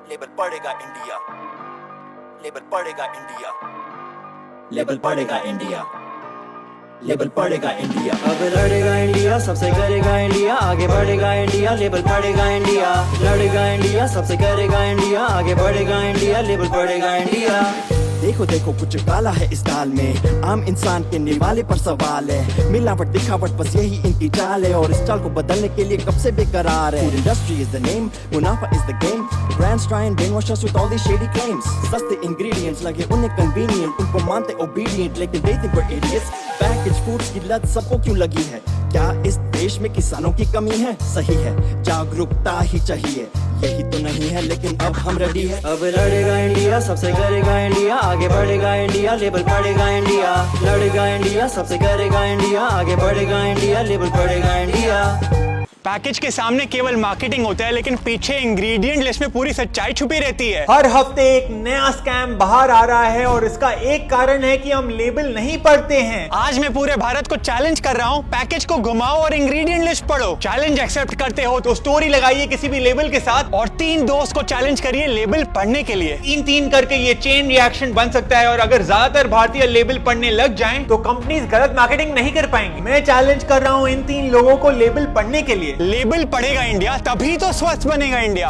Label पड़ेगा India, label पड़ेगा India, label पड़ेगा इंडिया, लेबल पड़ेगा इंडिया। अब लड़ेगा इंडिया, सबसे करेगा इंडिया, आगे बढ़ेगा इंडिया, लेबल पड़ेगा इंडिया। लड़ेगा इंडिया, सबसे करेगा इंडिया, आगे बढ़ेगा इंडिया, लेबल पड़ेगा इंडिया। देखो देखो कुछ काला है इस दाल में, आम इंसान के निवाले पर सवाल है। मिलावट दिखावट बस यही इनकी चाल है, और इस चाल को बदलने के लिए कब से बेकरार है। Food industry is the name, मुनाफा is the game. Brands try and brainwash us with all these shady claims. सस्ते ingredients लगे उन्हें convenient, उनको मानते obedient, लेकिन they think we're idiots. Packaged foods की लत सबको क्यों लगी है? क्या इस देश में किसानों की कमी है? सही है, जागरूकता ही चाहिए, यही तो नहीं है, लेकिन अब हम रेडी है। अब लड़ेगा इंडिया, सबसे करेगा इंडिया, आगे बढ़ेगा इंडिया, लेबल पड़ेगा इंडिया। लड़ेगा इंडिया, सबसे करेगा इंडिया, आगे बढ़ेगा इंडिया, लेबल पड़ेगा इंडिया। पैकेज के सामने केवल मार्केटिंग होता है, लेकिन पीछे इंग्रेडिएंट लिस्ट में पूरी सच्चाई छुपी रहती है। हर हफ्ते एक नया स्कैम बाहर आ रहा है, और इसका एक कारण है कि हम लेबल नहीं पढ़ते हैं। आज मैं पूरे भारत को चैलेंज कर रहा हूँ, पैकेज को घुमाओ और इंग्रेडिएंट लिस्ट पढ़ो। चैलेंज एक्सेप्ट करते हो तो स्टोरी लगाइए किसी भी लेबल के साथ, और 3 दोस्त को चैलेंज करिए लेबल पढ़ने के लिए। 3-3 करके ये चेन रिएक्शन बन सकता है, और अगर ज्यादातर भारतीय लेबल पढ़ने लग जाएं, तो कंपनीज गलत मार्केटिंग नहीं कर पाएंगी। मैं चैलेंज कर रहा हूँ इन 3 लोगों को लेबल पढ़ने के लिए। लेबल पढ़ेगा इंडिया, तभी तो स्वस्थ बनेगा इंडिया।